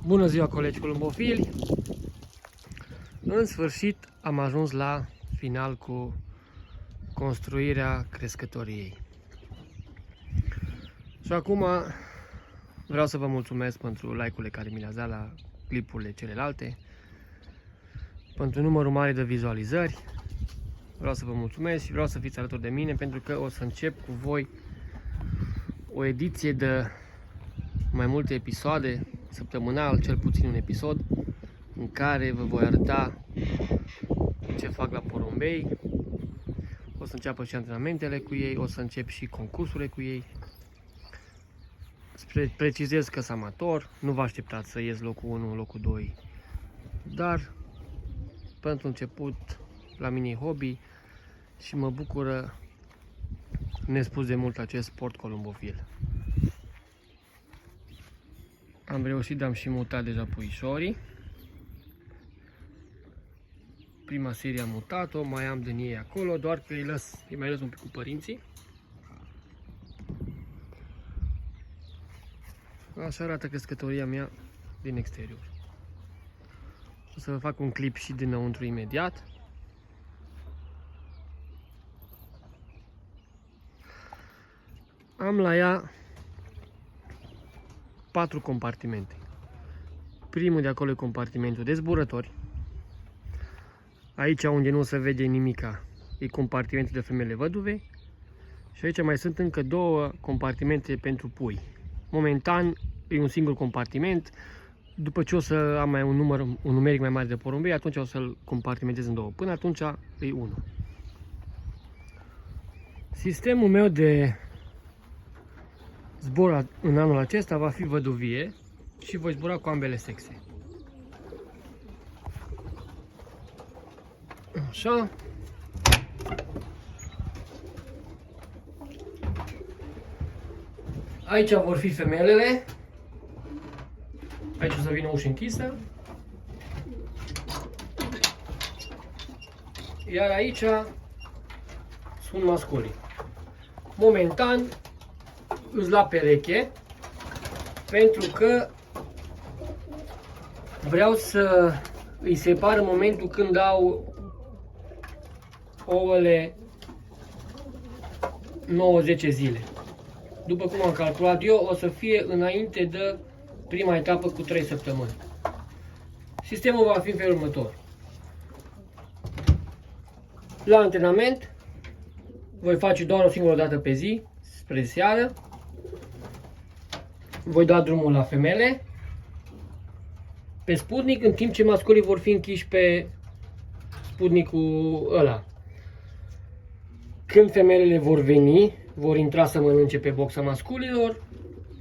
Bună ziua, colegi columbofili! În sfârșit am ajuns la final cu construirea crescătoriei. Și acum vreau să vă mulțumesc pentru like-urile care mi le-ați dat la clipurile celelalte, pentru numărul mare de vizualizări. Vreau să vă mulțumesc și vreau să fiți alături de mine pentru că o să încep cu voi o ediție de mai multe episoade, săptămânal, cel puțin un episod, în care vă voi arăta ce fac la porumbei. O să înceapă și antrenamentele cu ei, o să încep și concursurile cu ei. Precizez că sunt amator, nu vă așteptați să ies locul 1, locul 2, dar pentru început la mine e hobby și mă bucură nespus de mult acest sport columbofil. Am reușit, am și mutat deja puișorii. Prima serie am mutat-o, mai am din ei acolo, doar că îi mai lăs un pic cu părinții. Așa arată crescătoria mea din exterior. O să vă fac un clip și dinăuntru imediat. Am la ea 4 compartimente. Primul de acolo e compartimentul de zburători. Aici unde nu se vede nimica e compartimentul de femele văduve. Și aici mai sunt încă 2 compartimente pentru pui. Momentan e un singur compartiment. După ce o să am mai un numeric mai mare de porumbei, atunci o să-l compartimentez în 2. Până atunci e 1. Sistemul meu de zbor în anul acesta va fi văduvie și voi zbura cu ambele sexe. Așa. Aici vor fi femelele. Aici o să vină ușă închisă. Iar aici sunt masculii. Momentan îs la pereche pentru că vreau să îi separ în momentul când au ouăle 9-10 zile. După cum am calculat eu, o să fie înainte de prima etapă cu 3 săptămâni. Sistemul va fi în felul următor. La antrenament voi face doar o singură dată pe zi, spre seară. Voi da drumul la femele pe Sputnik, în timp ce masculii vor fi închiși pe Sputnikul ăla. Când femelele vor veni, vor intra să mănânce pe boxa masculilor,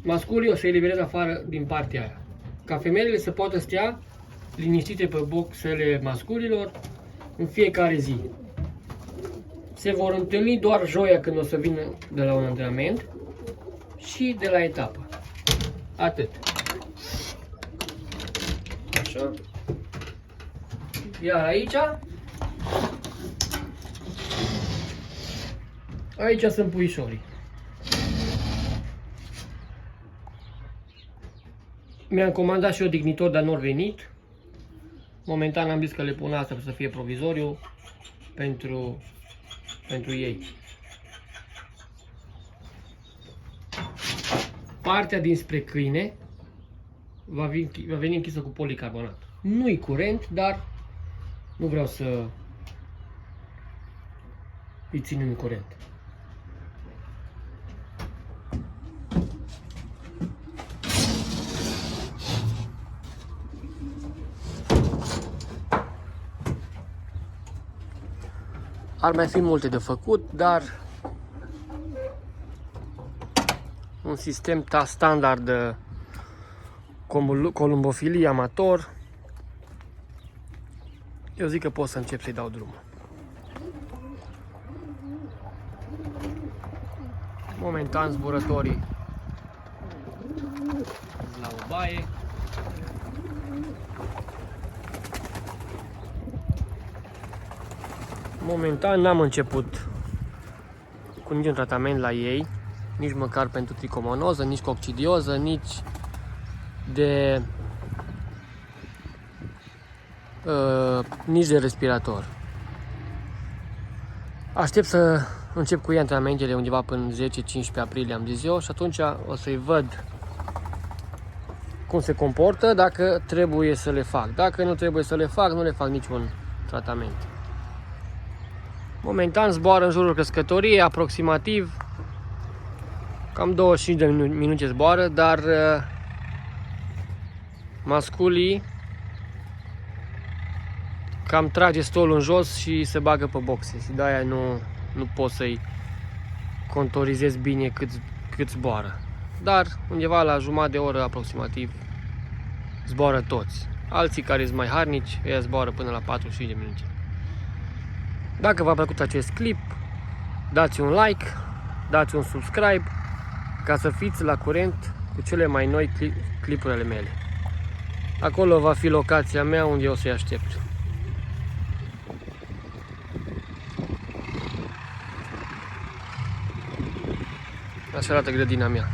masculii o să-i elibereze afară din partea aia. Ca femelele să poată stea liniștite pe boxele masculilor în fiecare zi. Se vor întâlni doar joia când o să vină de la un antrenament și de la etapă. Atât. Așa. Iar aici sunt puișorii. Mi-am comandat și odihnitor, dar nu au venit. Momentan am zis că le pun asta să fie provizoriu pentru ei. Partea dinspre câine va veni închisă cu policarbonat. Nu-i curent, dar nu vreau să îi țin în curent. Ar mai fi multe de făcut, dar un sistem standard de columbofilie amator, eu zic că pot să încep să-i dau drumul. Momentan zburătorii la o baie. Momentan n-am început cu niciun tratament la ei, nici măcar pentru tricomonoză, nici coccidioză, nici de nici de respirator. Aștept să încep cu ei antrenamentele undeva până 10-15 aprilie, am zis eu, și atunci o să-i văd cum se comportă, dacă trebuie să le fac. Dacă nu trebuie să le fac, nu le fac niciun tratament. Momentan zboară în jurul crescătoriei, aproximativ cam 25 de minute zboară, dar masculii cam trage stolul în jos și se bagă pe boxe și de-aia nu pot să-i contorizez bine cât zboară. Dar undeva la jumătate de oră aproximativ zboară toți. Alții care sunt mai harnici, ei zboară până la 45 de minute. Dacă v-a plăcut acest clip, dați un like, dați un subscribe ca să fiți la curent cu cele mai noi clipuri ale mele. Acolo va fi locația mea unde o să-i aștept. Așa arată grădina mea.